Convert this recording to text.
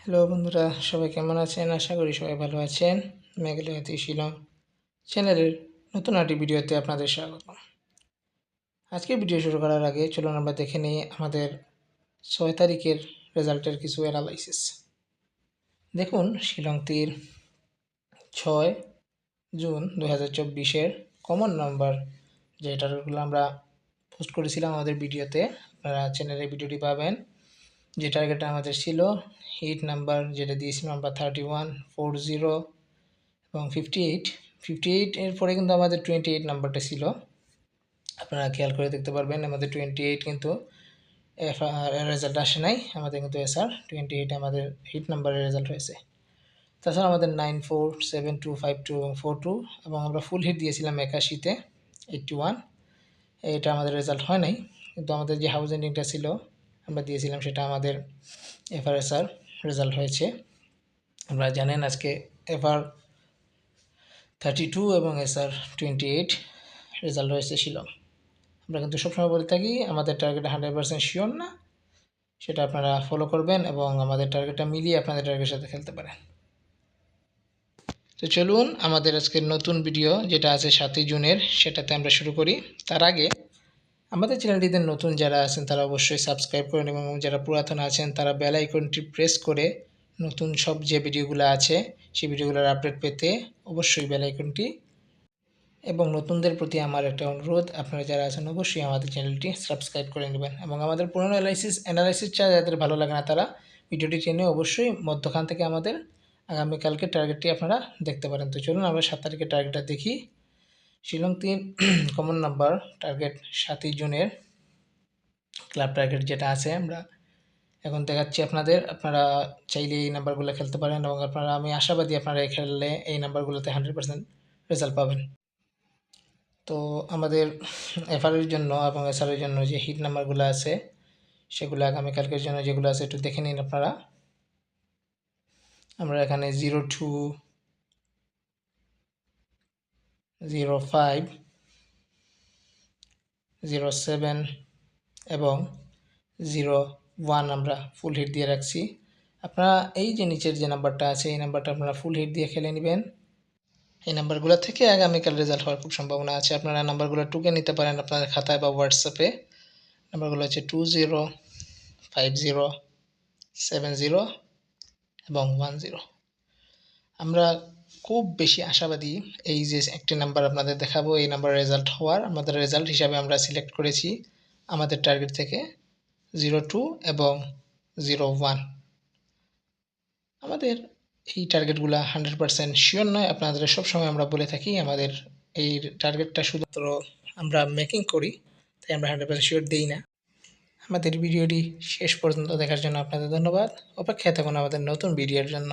Hello বন্ধুরা, সবাই কেমন আছেন? আশা করি সবাই ভালো আছেন। মেঘালয়তে শিলং চ্যানেলের নতুন একটি ভিডিওতে আপনাদের স্বাগতম। আজকের ভিডিও শুরু করার আগে চলুন আমরা দেখে নিই আমাদের 6 তারিখের রেজাল্টের কিছু অ্যানালাইসিস। দেখুন, শিলং তীর 6 জুন 2024-এর কমন নাম্বার যে টার্গেটগুলো আমরা পোস্ট করেছিলাম আমাদের ভিডিওতে, আপনারা চ্যানেলে ভিডিওটি পাবেন। যে টার্গেটটা আমাদের ছিল হিট নাম্বার, যেটা দিয়েছিলাম আমরা 31, 40 এবং 58 এর পরে কিন্তু আমাদের 28 নাম্বারটা ছিল। আপনারা খেয়াল করে দেখতে পারবেন আমাদের 28 কিন্তু রেজাল্ট আসে নাই, আমাদের কিন্তু এসআর 28 আমাদের হিট নাম্বারের রেজাল্ট হয়েছে। তাছাড়া আমাদের 94, 72, 52 এবং 42 এবং আমরা ফুল হিট দিয়েছিলাম 81-তে 81, এটা আমাদের রেজাল্ট হয় নাই। কিন্তু আমাদের যে হাউস এন্ডিংটা ছিল আমরা দিয়েছিলাম, সেটা আমাদের এফআরএসআর রেজাল্ট হয়েছে। আপনারা জানেন আজকে এফআর 32 এবং এসআর 28 রেজাল্ট হয়েছে শিলং। আমরা কিন্তু সবসময় বলে থাকি আমাদের টার্গেট 100% শিওর না, সেটা আপনারা ফলো করবেন এবং আমাদের টার্গেটটা মিলিয়ে আপনাদের টার্গেটের সাথে খেলতে পারেন। তো চলুন আমাদের আজকের নতুন ভিডিও যেটা আছে 7 জুনের, সেটাতে আমরা শুরু করি। তার আগে আমাদের চ্যানেলটিতে নতুন যারা আছেন তারা অবশ্যই সাবস্ক্রাইব করেন এবং যারা পুরাতন আছেন তারা বেল আইকনটি প্রেস করে নতুন সব যে ভিডিওগুলো আছে সেই ভিডিওগুলোর আপডেট পেতে অবশ্যই বেল আইকনটি, এবং নতুনদের প্রতি আমার একটা অনুরোধ, আপনারা যারা আছেন অবশ্যই আমাদের চ্যানেলটি সাবস্ক্রাইব করে নেবেন এবং আমাদের পুরনো অ্যানালাইসিসটা যাদের ভালো লাগে না তারা ভিডিওটি টেনে অবশ্যই মধ্যখান থেকে আমাদের আগামীকালকে টার্গেটটি আপনারা দেখতে পারেন। তো চলুন আমরা 7 তারিখের টার্গেটটা দেখি। শিলং 3 কমন নাম্বার টার্গেট 7 জুনের ক্লাব টার্গেট যেটা আছে আমরা এখন দেখাচ্ছি আপনাদের। আপনারা চাইলে এই নাম্বারগুলো খেলতে পারেন এবং আমি আশাবাদী আপনারা খেললে এই নাম্বারগুলোতে 100% রেজাল্ট পাবেন। তো আমাদের এফআরের জন্য এবং এসআরের জন্য যে হিট নাম্বারগুলো আছে সেগুলো আগামীকালকের জন্য যেগুলো আছে একটু দেখে নিন আপনারা। আমরা এখানে 02, 05, 07 এবং 01 আমরা ফুল হিট দিয়ে রাখছি। আপনারা এই যে নিচের যে নাম্বারটা আছে এই নাম্বারটা আপনারা ফুল হিট দিয়ে খেলে নেবেন। এই নাম্বারগুলো থেকে আগামীকাল রেজাল্ট হওয়ার খুব সম্ভাবনা আছে। আপনারা নাম্বারগুলো টুকে নিতে পারেন আপনাদের খাতায় বা হোয়াটসঅ্যাপে। নাম্বারগুলো হচ্ছে 20, 50, 70 এবং 10। আমরা খুব বেশি আশাবাদী এই যে একটি নাম্বার আপনাদের দেখাবো এই নাম্বার রেজাল্ট হওয়ার, আমাদের রেজাল্ট হিসাবে আমরা সিলেক্ট করেছি আমাদের টার্গেট থেকে 02 এবং 01। আমাদের এই টার্গেটগুলো 100% শিওর নয়, আপনাদের সবসময় আমরা বলে থাকি আমাদের এই টার্গেটটা শুধুমাত্র আমরা মেকিং করি, তাই আমরা 100% শিওর দিই না। আমাদের ভিডিওটি শেষ পর্যন্ত দেখার জন্য আপনাদের ধন্যবাদ। অপেক্ষায় থাকুন আমাদের নতুন ভিডিওর জন্য।